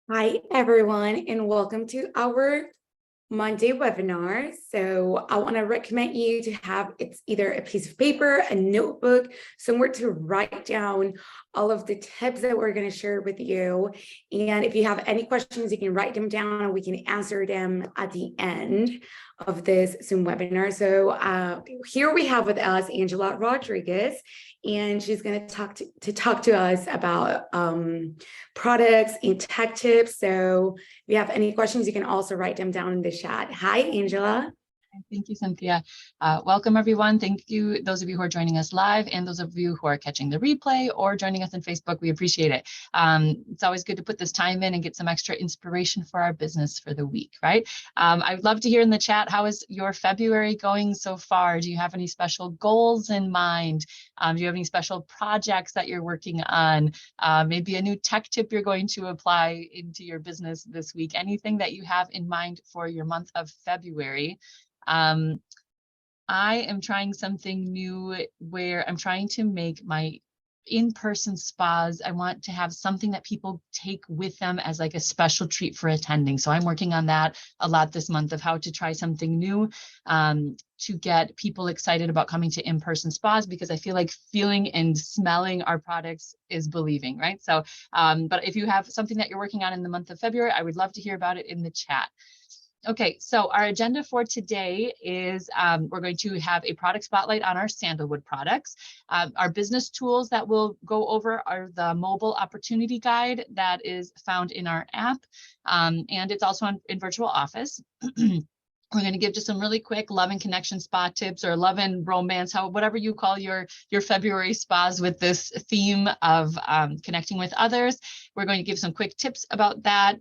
Hi, everyone, and welcome to our Monday webinar. So I want to recommend you to have it's either a piece of paper, a notebook, somewhere to write down all of the tips that we're going to share with you. And if you have any questions, you can write them down and we can answer them at the end of this Zoom webinar. So here we have with us Angela Rodriguez, and she's going to talk to us about products and tech tips. So if you have any questions, you can also write them down in the chat. Hi, Angela. Thank you, Cynthia. Welcome, everyone. Thank you, those of you who are joining us live and those of you who are catching the replay or joining us on Facebook. We appreciate it. It's always good to put this time in and get some extra inspiration for our business for the week, right? I'd love to hear in the chat, how is your February going so far? Do you have any special goals in mind? Do you have any special projects that you're working on? Maybe a new tech tip you're going to apply into your business this week? Anything that you have in mind for your month of February? I am trying something new where I'm trying to make my in-person spas. I want to have something that people take with them as like a special treat for attending. So I'm working on that a lot this month of how to try something new to get people excited about coming to in-person spas, because I feel like feeling and smelling our products is believing, right? So, but if you have something that you're working on in the month of February, I would love to hear about it in the chat. Okay, so our agenda for today is we're going to have a product spotlight on our sandalwood products. Our business tools that we'll go over are the mobile opportunity guide that is found in our app, and it's also in virtual office. We're going to give just some really quick love and connection spa tips, or love and romance, whatever you call your February spas with this theme of connecting with others. We're going to give some quick tips about that.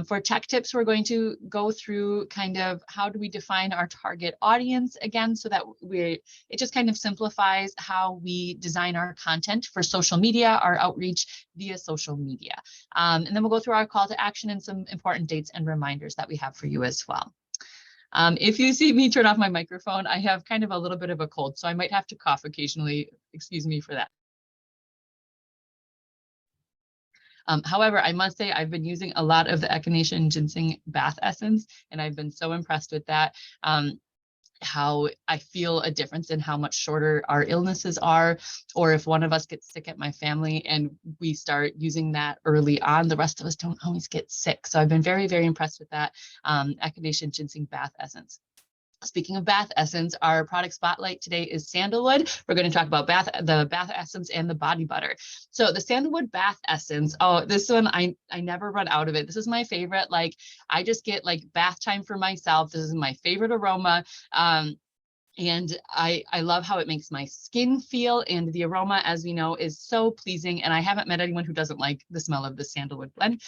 For tech tips, we're going to go through kind of how do we define our target audience again, so that it just kind of simplifies how we design our content for social media, our outreach via social media. And then we'll go through our call to action and some important dates and reminders that we have for you as well. If you see me turn off my microphone, I have kind of a little bit of a cold, so I might have to cough occasionally. Excuse me for that. However, I must say I've been using a lot of the Echinacea Ginseng Bath Essence, and I've been so impressed with that. How I feel a difference in how much shorter our illnesses are, or if one of us gets sick at my family and we start using that early on, the rest of us don't always get sick. So I've been very, very impressed with that Echinacea Ginseng Bath Essence. Speaking of bath essence, our product spotlight today is sandalwood. We're going to talk about the bath essence and the body butter. So the sandalwood bath essence, oh, this one, I never run out of it. This is my favorite. Like, I just get like bath time for myself. This is my favorite aroma. And I love how it makes my skin feel, and the aroma, as we know, is so pleasing. And I haven't met anyone who doesn't like the smell of the sandalwood blend.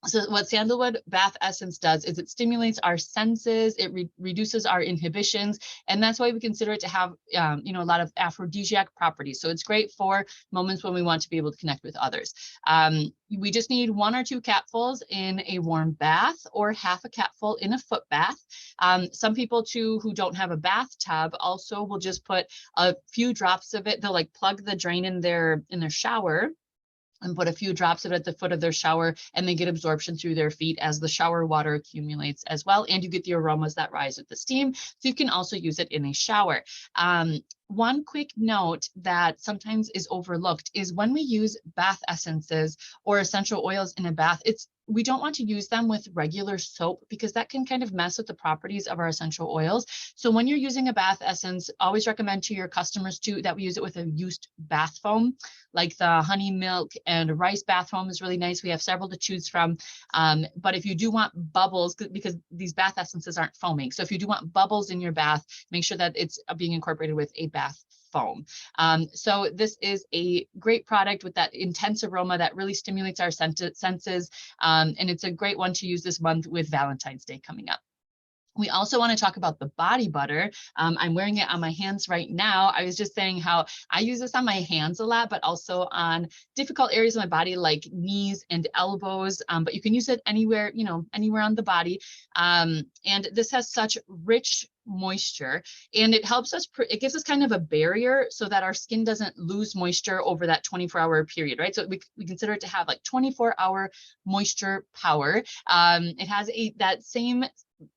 So what sandalwood bath essence does is it stimulates our senses, it reduces our inhibitions, and that's why we consider it to have, a lot of aphrodisiac properties. So it's great for moments when we want to be able to connect with others. We just need 1 or 2 capfuls in a warm bath, or half a capful in a foot bath. Some people too who don't have a bathtub also will just put a few drops of it. They'll like plug the drain in their shower and put a few drops of it at the foot of their shower, and they get absorption through their feet as the shower water accumulates as well. And you get the aromas that rise with the steam. So you can also use it in a shower. One quick note that sometimes is overlooked is when we use bath essences or essential oils in a bath, we don't want to use them with regular soap, because that can kind of mess with the properties of our essential oils. So when you're using a bath essence, always recommend to your customers too that we use it with a used bath foam, like the honey milk and rice bath foam is really nice. We have several to choose from. But if you do want bubbles, because these bath essences aren't foaming, so if you do want bubbles in your bath, make sure that it's being incorporated with a bath foam. So this is a great product with that intense aroma that really stimulates our senses. And it's a great one to use this month with Valentine's Day coming up. We also want to talk about the body butter. I'm wearing it on my hands right now. I was just saying how I use this on my hands a lot, but also on difficult areas of my body like knees and elbows. But you can use it anywhere, anywhere on the body. And this has such rich moisture, and it helps us, it gives us kind of a barrier so that our skin doesn't lose moisture over that 24-hour period, right? So we consider it to have like 24-hour moisture power. It has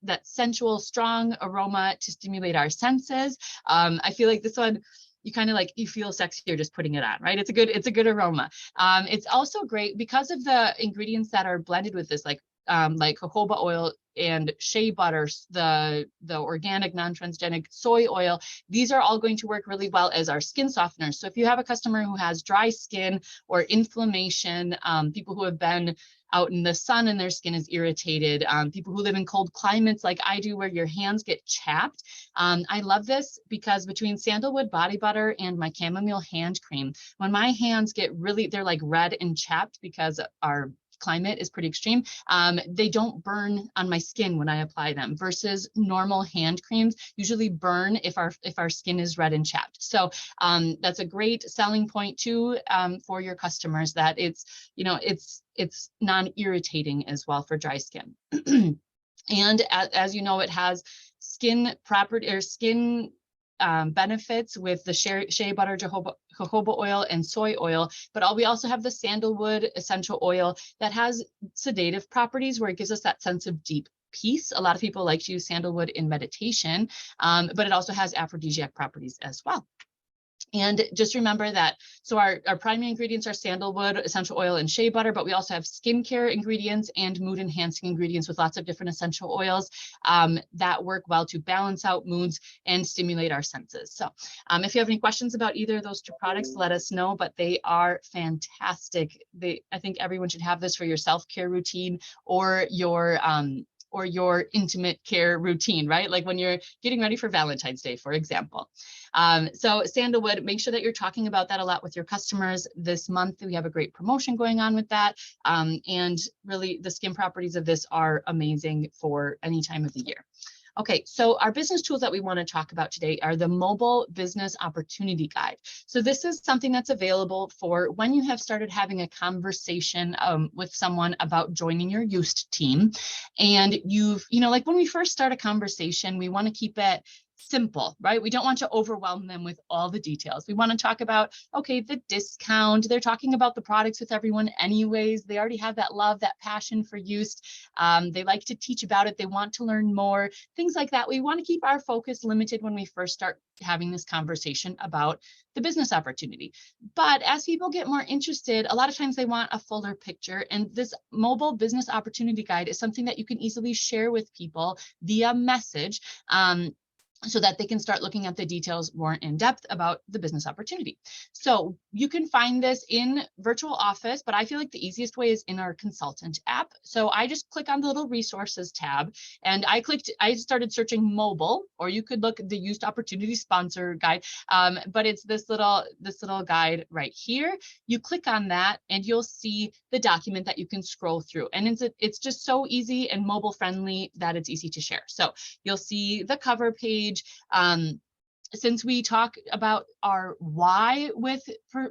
that sensual, strong aroma to stimulate our senses. I feel like this one, you kind of like, you feel sexier just putting it on, right? It's a good aroma. It's also great because of the ingredients that are blended with this, like jojoba oil and shea butter, the organic non-transgenic soy oil. These are all going to work really well as our skin softeners. So if you have a customer who has dry skin or inflammation, people who have been out in the sun and their skin is irritated, people who live in cold climates like I do, where your hands get chapped. I love this because between sandalwood body butter and my chamomile hand cream, when my hands get really, they're like red and chapped because our climate is pretty extreme, they don't burn on my skin when I apply them, versus normal hand creams usually burn if our skin is red and chapped. So that's a great selling point too, for your customers, that it's non-irritating as well for dry skin. And as you know, it has skin property or skin benefits with the shea butter, jojoba oil, and soy oil, but we also have the sandalwood essential oil that has sedative properties, where it gives us that sense of deep peace. A lot of people like to use sandalwood in meditation, but it also has aphrodisiac properties as well. And just remember that, so our primary ingredients are sandalwood, essential oil, and shea butter, but we also have skincare ingredients and mood enhancing ingredients with lots of different essential oils that work well to balance out moods and stimulate our senses. So if you have any questions about either of those two products, let us know, but they are fantastic. I think everyone should have this for your self-care routine or your intimate care routine, right? Like when you're getting ready for Valentine's Day, for example. So sandalwood, make sure that you're talking about that a lot with your customers. This month, we have a great promotion going on with that. And really the skin properties of this are amazing for any time of the year. Okay, so our business tools that we want to talk about today are the Mobile Business Opportunity Guide. So this is something that's available for when you have started having a conversation with someone about joining your UST team. And like when we first start a conversation, we want to keep it simple, right? We don't want to overwhelm them with all the details. We want to talk about, okay, the discount. They're talking about the products with everyone anyways. They already have that love, that passion for UST. They like to teach about it. They want to learn more, things like that. We want to keep our focus limited when we first start having this conversation about the business opportunity. But as people get more interested, a lot of times they want a fuller picture. And this Mobile Business Opportunity Guide is something that you can easily share with people via message, so that they can start looking at the details more in depth about the business opportunity. So you can find this in Virtual Office, but I feel like the easiest way is in our consultant app. So I just click on the little resources tab, and I started searching mobile, or you could look at the UST Opportunity Sponsor Guide, but it's this little guide right here. You click on that and you'll see the document that you can scroll through. And it's just so easy and mobile friendly that it's easy to share. So you'll see the cover page. Since we talk about our why with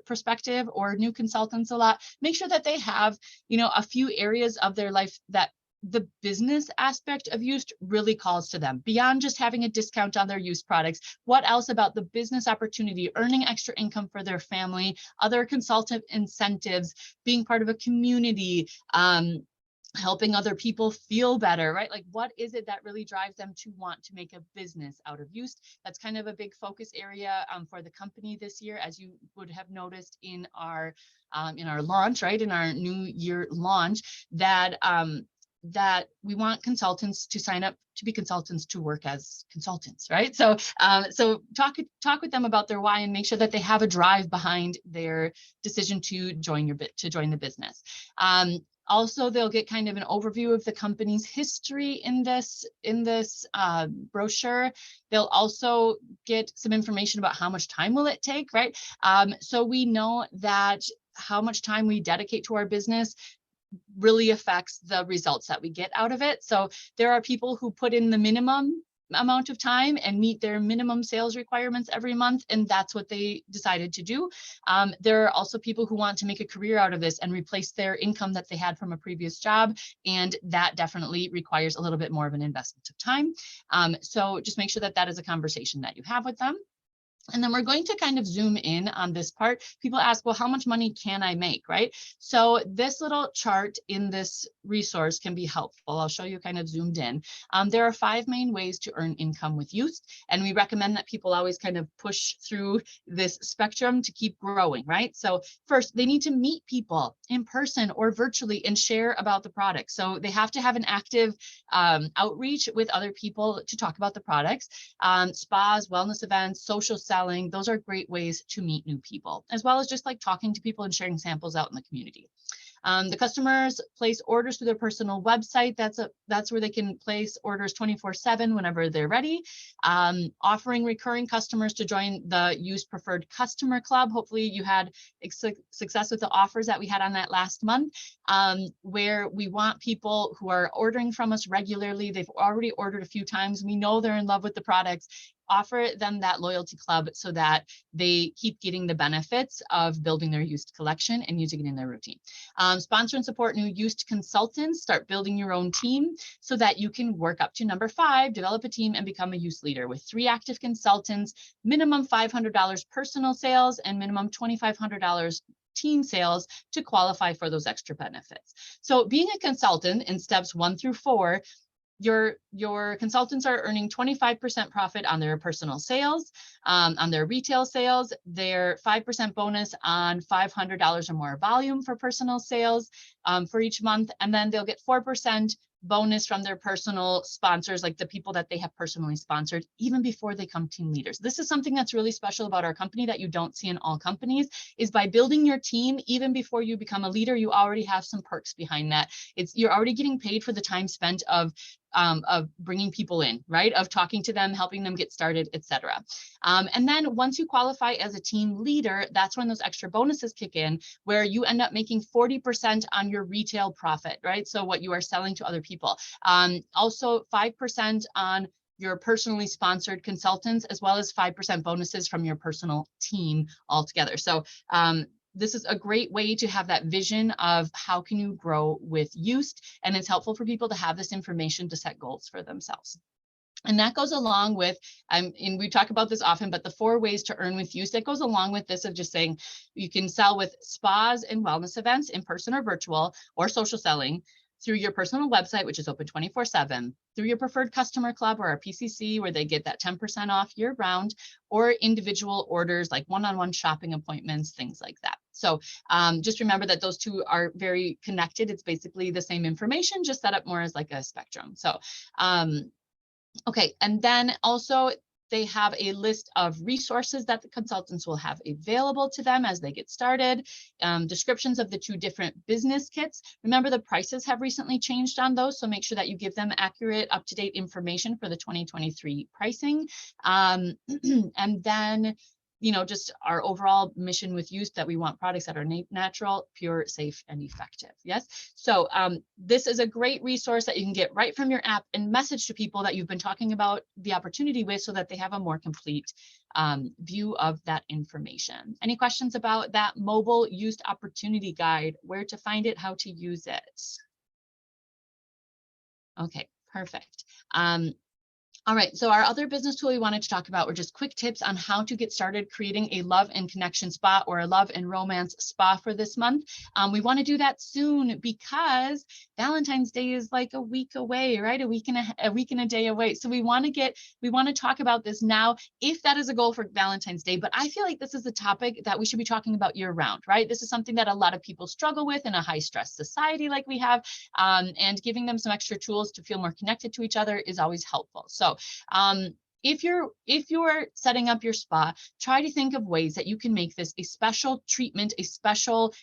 prospective or new consultants a lot, make sure that they have, a few areas of their life that the business aspect of UST really calls to them. Beyond just having a discount on their UST products, what else about the business opportunity, earning extra income for their family, other consultative incentives, being part of a community, helping other people feel better, right? Like, what is it that really drives them to want to make a business out of UST? That's kind of a big focus area for the company this year, as you would have noticed in our launch, right? In our new year launch, that we want consultants to sign up to be consultants to work as consultants, right? So talk with them about their why and make sure that they have a drive behind their decision to join the business. Also, they'll get kind of an overview of the company's history in this brochure. They'll also get some information about how much time will it take, right? So we know that how much time we dedicate to our business really affects the results that we get out of it. So there are people who put in the minimum amount of time and meet their minimum sales requirements every month, and that's what they decided to do. There are also people who want to make a career out of this and replace their income that they had from a previous job, and that definitely requires a little bit more of an investment of time. So just make sure that that is a conversation that you have with them. And then we're going to kind of zoom in on this part. People ask, well, how much money can I make, right? So this little chart in this resource can be helpful. I'll show you kind of zoomed in. There are 5 main ways to earn income with youth. And we recommend that people always kind of push through this spectrum to keep growing, right? So first, they need to meet people in person or virtually and share about the product. So they have to have an active outreach with other people to talk about the products. Spas, wellness events, social selling, those are great ways to meet new people, as well as just like talking to people and sharing samples out in the community. The customers place orders through their personal website. That's where they can place orders 24/7 whenever they're ready. Offering recurring customers to join the Used Preferred Customer Club. Hopefully you had success with the offers that we had on that last month, where we want people who are ordering from us regularly. They've already ordered a few times. We know they're in love with the products. Offer them that loyalty club so that they keep getting the benefits of building their used collection and using it in their routine. Sponsor and support new used consultants. Start building your own team so that you can work up to number 5, develop a team and become a used leader with 3 active consultants, minimum $500 personal sales and minimum $2,500 team sales to qualify for those extra benefits. So being a consultant in steps 1 through 4, your consultants are earning 25% profit on their personal sales, on their retail sales, their 5% bonus on $500 or more volume for personal sales for each month, and then they'll get 4% bonus from their personal sponsors, like the people that they have personally sponsored, even before they become team leaders. This is something that's really special about our company that you don't see in all companies, is by building your team, even before you become a leader, you already have some perks behind that. You're already getting paid for the time spent of bringing people in, right? Of talking to them, helping them get started, etc. And then once you qualify as a team leader, that's when those extra bonuses kick in, where you end up making 40% on your retail profit, right? So what you are selling to other people. Also 5% on your personally sponsored consultants, as well as 5% bonuses from your personal team altogether. So this is a great way to have that vision of how can you grow with Used, and it's helpful for people to have this information to set goals for themselves. And that goes along with, and we talk about this often, but the 4 ways to earn with Used, that goes along with this of just saying you can sell with spas and wellness events in person or virtual, or social selling through your personal website, which is open 24/7, through your preferred customer club or our PCC, where they get that 10% off year round, or individual orders like one-on-one shopping appointments, things like that. So just remember that those 2 are very connected. It's basically the same information, just set up more as like a spectrum. So, okay, and then also they have a list of resources that the consultants will have available to them as they get started, descriptions of the 2 different business kits. Remember, the prices have recently changed on those, so make sure that you give them accurate, up-to-date information for the 2023 pricing. And then, you know, just our overall mission with Used, that we want products that are natural, pure, safe, and effective. Yes. So this is a great resource that you can get right from your app and message to people that you've been talking about the opportunity with, so that they have a more complete view of that information. Any questions about that mobile Used opportunity guide, where to find it, how to use it? Okay, perfect. All right, so our other business tool we wanted to talk about were just quick tips on how to get started creating a love and connection spa, or a love and romance spa for this month. We want to do that soon because Valentine's Day is like a week away, right? A week and a day away. So we want to talk about this now, if that is a goal for Valentine's Day. But I feel like this is a topic that we should be talking about year round, right? This is something that a lot of people struggle with in a high stress society like we have, and giving them some extra tools to feel more connected to each other is always helpful. So if you're setting up your spa, try to think of ways that you can make this a special treatment, a special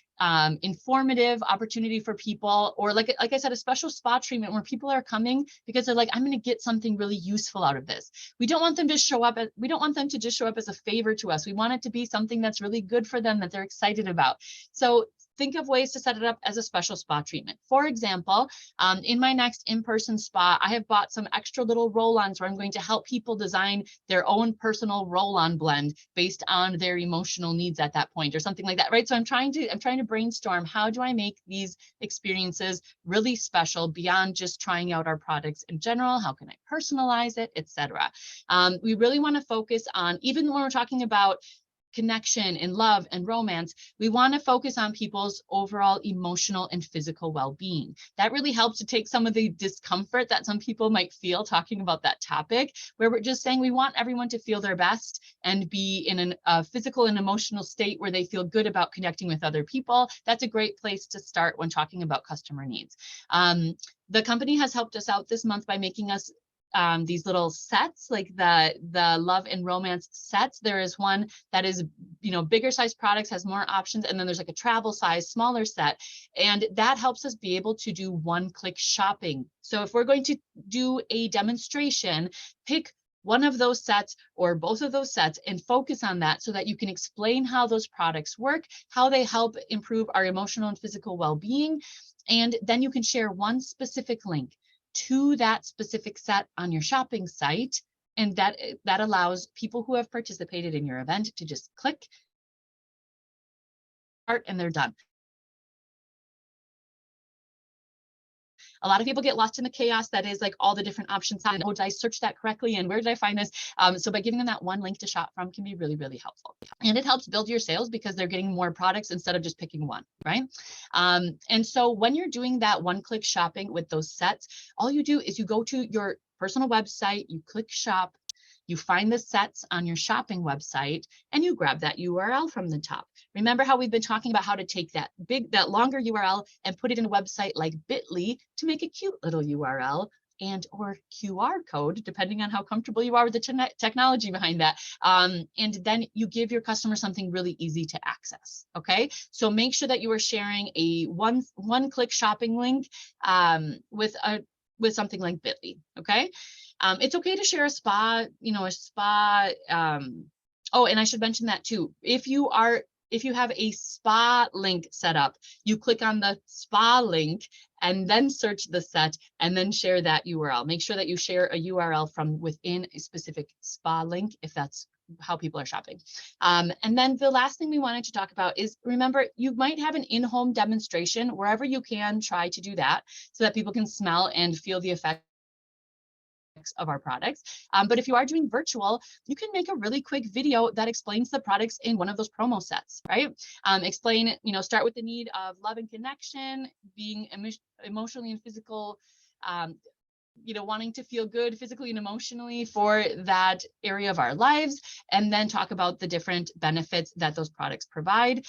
informative opportunity for people, or like I said, a special spa treatment where people are coming because they're like, I'm going to get something really useful out of this. We don't want them to just show up as a favor to us. We want it to be something that's really good for them, that they're excited about. So think of ways to set it up as a special spa treatment. For example, in my next in-person spa, I have bought some extra little roll-ons where I'm going to help people design their own personal roll-on blend based on their emotional needs at that point or something like that, right? So I'm trying to brainstorm, how do I make these experiences really special beyond just trying out our products in general? How can I personalize it, etc. We really want to focus on, even when we're talking about connection and love and romance, we want to focus on people's overall emotional and physical well-being. That really helps to take some of the discomfort that some people might feel talking about that topic, where we're just saying we want everyone to feel their best and be in a physical and emotional state where they feel good about connecting with other people. That's a great place to start when talking about customer needs. The company has helped us out this month by making us these little sets, like the love and romance sets. There is one that is, bigger size products, has more options, and then there's like a travel size, smaller set, and that helps us be able to do one-click shopping. So if we're going to do a demonstration, pick one of those sets or both of those sets and focus on that so that you can explain how those products work, how they help improve our emotional and physical well-being, and then you can share one specific link to that specific set on your shopping site. And that allows people who have participated in your event to just click start and they're done. A lot of people get lost in the chaos that is like all the different options. And oh, did I search that correctly? And where did I find this? So by giving them that one link to shop from can be really, really helpful. And it helps build your sales because they're getting more products instead of just picking one, right? And so when you're doing that one-click shopping with those sets, all you do is you go to your personal website, you click shop, you find the sets on your shopping website, and you grab that URL from the top. Remember how we've been talking about how to take that longer URL and put it in a website like Bitly to make a cute little URL and or QR code, depending on how comfortable you are with the technology behind that. And then you give your customer something really easy to access, okay? So make sure that you are sharing a one-click shopping link with something like Bitly, okay? It's okay to share a spa, oh, and I should mention that too. If you have a spa link set up, you click on the spa link and then search the set and then share that URL. Make sure that you share a URL from within a specific spa link if that's how people are shopping. And then the last thing we wanted to talk about is, remember, you might have an in-home demonstration. Wherever you can, try to do that so that people can smell and feel the effect of our products. But if you are doing virtual, you can make a really quick video that explains the products in one of those promo sets, right? Explain, start with the need of love and connection, being emotionally and physical, wanting to feel good physically and emotionally for that area of our lives, and then talk about the different benefits that those products provide.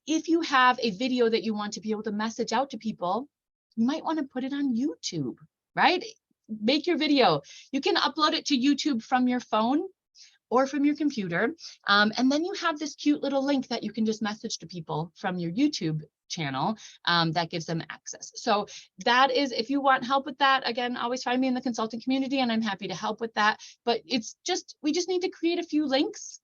If you have a video that you want to be able to message out to people, you might want to put it on YouTube, right? Make your video. You can upload it to YouTube from your phone or from your computer. And then you have this cute little link that you can just message to people from your YouTube channel that gives them access. So that is, if you want help with that, again, always find me in the consulting community and I'm happy to help with that. But we just need to create a few links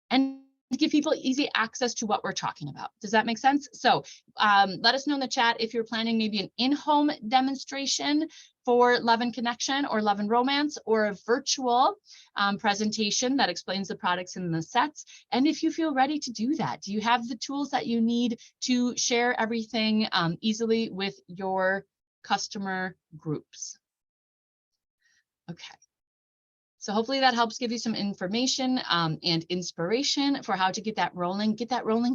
and give people easy access to what we're talking about. Does that make sense? So let us know in the chat if you're planning maybe an in-home demonstration for Love and Connection or Love and Romance, or a virtual presentation that explains the products in the sets. And if you feel ready to do that, do you have the tools that you need to share everything easily with your customer groups? Okay. So hopefully that helps give you some information and inspiration for how to get that rolling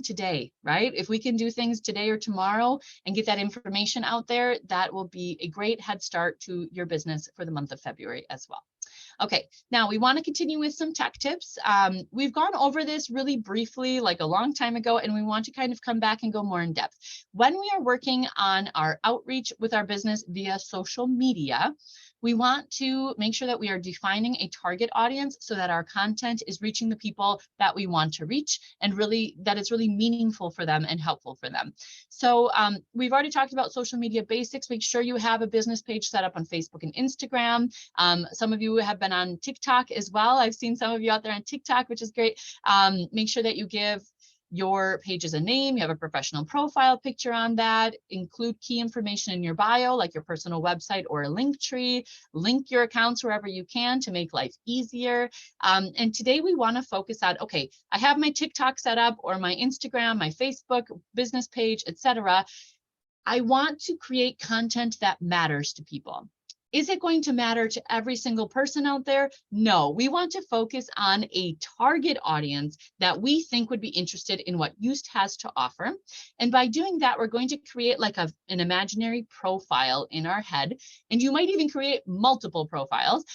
today, right? If we can do things today or tomorrow and get that information out there, that will be a great head start to your business for the month of February as well. Okay, now we want to continue with some tech tips. We've gone over this really briefly, like a long time ago, and we want to kind of come back and go more in depth. When we are working on our outreach with our business via social media, we want to make sure that we are defining a target audience so that our content is reaching the people that we want to reach, and really that it's really meaningful for them and helpful for them. So we've already talked about social media basics. Make sure you have a business page set up on Facebook and Instagram. Some of you have been on TikTok as well. I've seen some of you out there on TikTok, which is great. Make sure that you give your page as a name, you have a professional profile picture on that, include key information in your bio, like your personal website or a link tree, link your accounts wherever you can to make life easier. And today we want to focus on, okay, I have my TikTok set up or my Instagram, my Facebook business page, etc. I want to create content that matters to people. Is it going to matter to every single person out there? No, we want to focus on a target audience that we think would be interested in what Yoast has to offer. And by doing that, we're going to create like an imaginary profile in our head. And you might even create multiple profiles,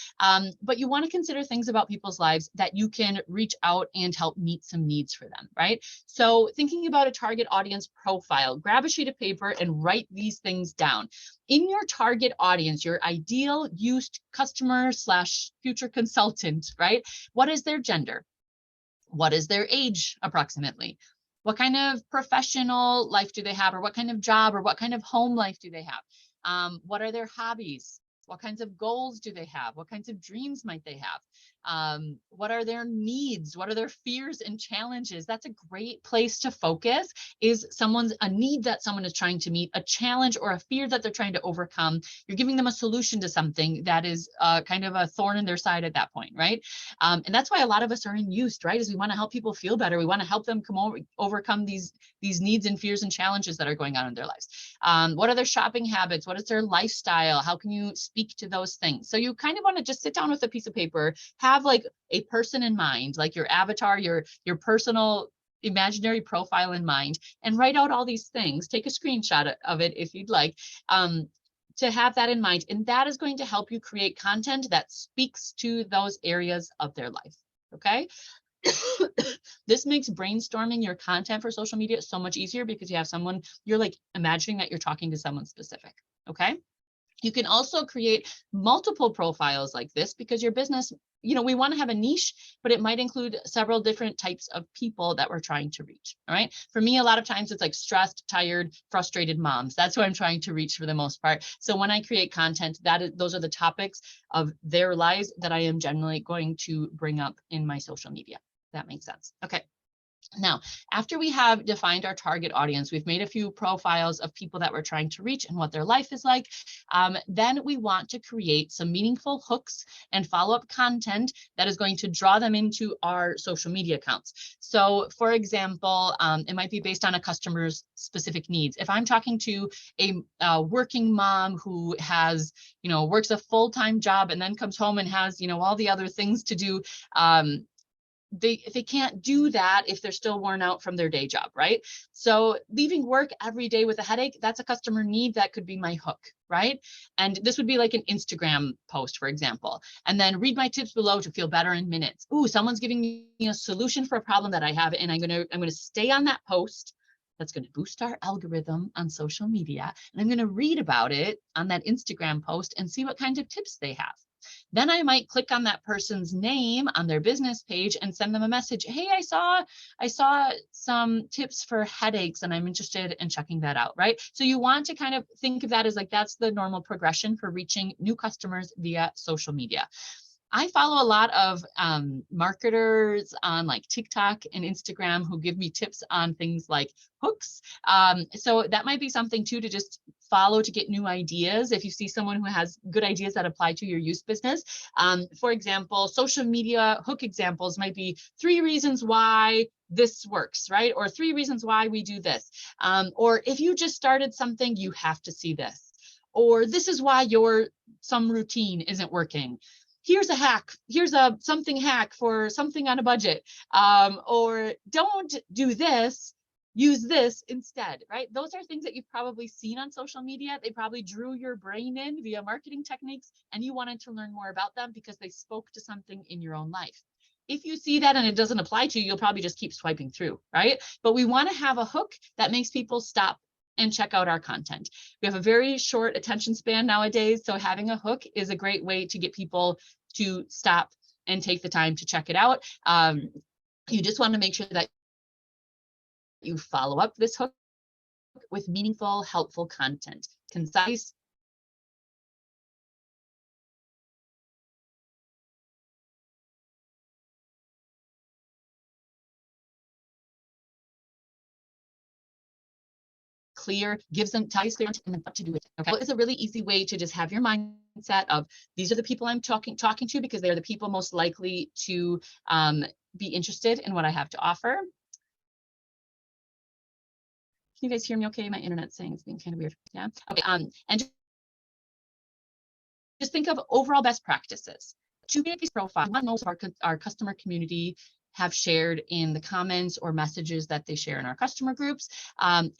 but you want to consider things about people's lives that you can reach out and help meet some needs for them, right? So thinking about a target audience profile, grab a sheet of paper and write these things down. In your target audience, your ideal Yoast customer / future consultant, right? What is their gender? What is their age approximately? What kind of professional life do they have, or what kind of job or what kind of home life do they have? What are their hobbies? What kinds of goals do they have? What kinds of dreams might they have? What are their needs? What are their fears and challenges? That's a great place to focus, is a need that someone is trying to meet, a challenge or a fear that they're trying to overcome. You're giving them a solution to something that is kind of a thorn in their side at that point, right? And that's why a lot of us are in Yoast, right? Is we want to help people feel better. We want to help them overcome these needs and fears and challenges that are going on in their lives. What are their shopping habits? What is their lifestyle? How can you speak to those things? So you kind of want to just sit down with a piece of paper, have like a person in mind, like your avatar, your personal imaginary profile in mind, and write out all these things. Take a screenshot of it if you'd like, to have that in mind. And that is going to help you create content that speaks to those areas of their life. Okay. This makes brainstorming your content for social media so much easier, because you have someone, you're like imagining that you're talking to someone specific. Okay. You can also create multiple profiles like this, because your business, we want to have a niche, but it might include several different types of people that we're trying to reach. All right. For me, a lot of times it's like stressed, tired, frustrated moms. That's who I'm trying to reach for the most part. So when I create content, those are the topics of their lives that I am generally going to bring up in my social media. That makes sense. Okay. Now, after we have defined our target audience, we've made a few profiles of people that we're trying to reach and what their life is like. Then we want to create some meaningful hooks and follow-up content that is going to draw them into our social media accounts. So, for example, it might be based on a customer's specific needs. If I'm talking to a working mom who has, works a full-time job and then comes home and has, all the other things to do, they can't do that if they're still worn out from their day job, right? So leaving work every day with a headache, that's a customer need that could be my hook, right? And this would be like an Instagram post, for example. And then read my tips below to feel better in minutes. Ooh, someone's giving me a solution for a problem that I have, and I'm gonna stay on that post. That's going to boost our algorithm on social media. And I'm going to read about it on that Instagram post and see what kinds of tips they have. Then I might click on that person's name on their business page and send them a message. Hey, I saw some tips for headaches and I'm interested in checking that out, right? So you want to kind of think of that as like, that's the normal progression for reaching new customers via social media. I follow a lot of marketers on like TikTok and Instagram who give me tips on things like hooks. So that might be something too to just follow to get new ideas. If you see someone who has good ideas that apply to your Yoast business. For example, social media hook examples might be 3 reasons why this works, right? Or 3 reasons why we do this. Or if you just started something, you have to see this. Or this is why some routine isn't working. Here's a hack. Here's a something hack for something on a budget. Or don't do this, use this instead, right? Those are things that you've probably seen on social media. They probably drew your brain in via marketing techniques, and you wanted to learn more about them because they spoke to something in your own life. If you see that and it doesn't apply to you, you'll probably just keep swiping through, right? But we want to have a hook that makes people stop and check out our content. We have a very short attention span nowadays, so having a hook is a great way to get people to stop and take the time to check it out. You just want to make sure that you follow up this hook with meaningful, helpful content, concise, clear, gives them ties clear and then what to do with it. Okay, well, it's a really easy way to just have your mindset of these are the people I'm talking to because they're the people most likely to be interested in what I have to offer. Can you guys hear me okay? My internet's saying it's being kind of weird. Yeah. Okay. And just think of overall best practices. To create these profiles, most of our customer community have shared in the comments or messages that they share in our customer groups.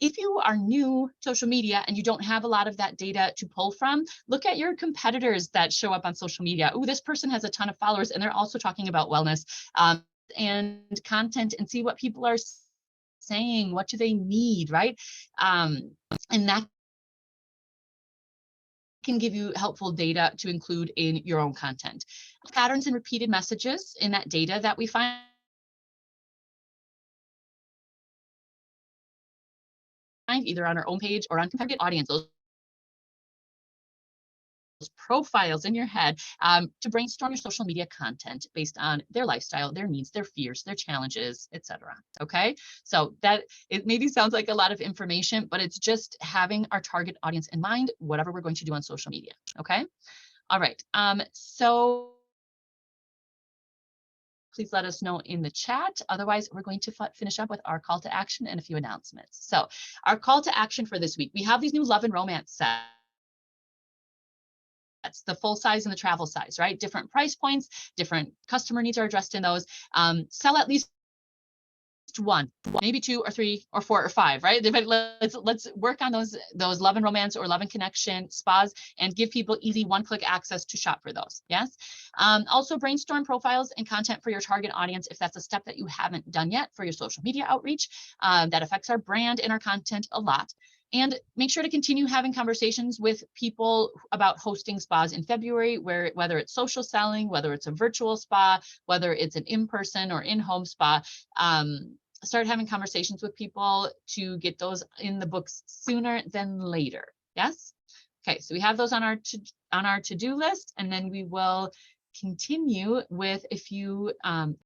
If you are new to social media and you don't have a lot of that data to pull from, look at your competitors that show up on social media. Oh, this person has a ton of followers and they're also talking about wellness and content, and see what people are saying. What do they need, right? And that can give you helpful data to include in your own content. Patterns and repeated messages in that data that we find either on our own page or on competitive audience. Those profiles in your head to brainstorm your social media content based on their lifestyle, their needs, their fears, their challenges, etc. Okay, so that it maybe sounds like a lot of information, but it's just having our target audience in mind, whatever we're going to do on social media. Okay, all right. So please let us know in the chat. Otherwise, we're going to finish up with our call to action and a few announcements. So our call to action for this week, we have these new love and romance sets. That's the full size and the travel size, right? Different price points, different customer needs are addressed in those. Sell at least one, maybe 2 or 3 or 4 or 5, right? Let's work on those love and romance or love and connection spas and give people easy one-click access to shop for those. Yes. Also brainstorm profiles and content for your target audience if that's a step that you haven't done yet for your social media outreach. That affects our brand and our content a lot. And make sure to continue having conversations with people about hosting spas in February, whether it's social selling, whether it's a virtual spa, whether it's an in-person or in-home spa. Start having conversations with people to get those in the books sooner than later. Yes. Okay. So we have those on our to-do list, and then we will continue with a few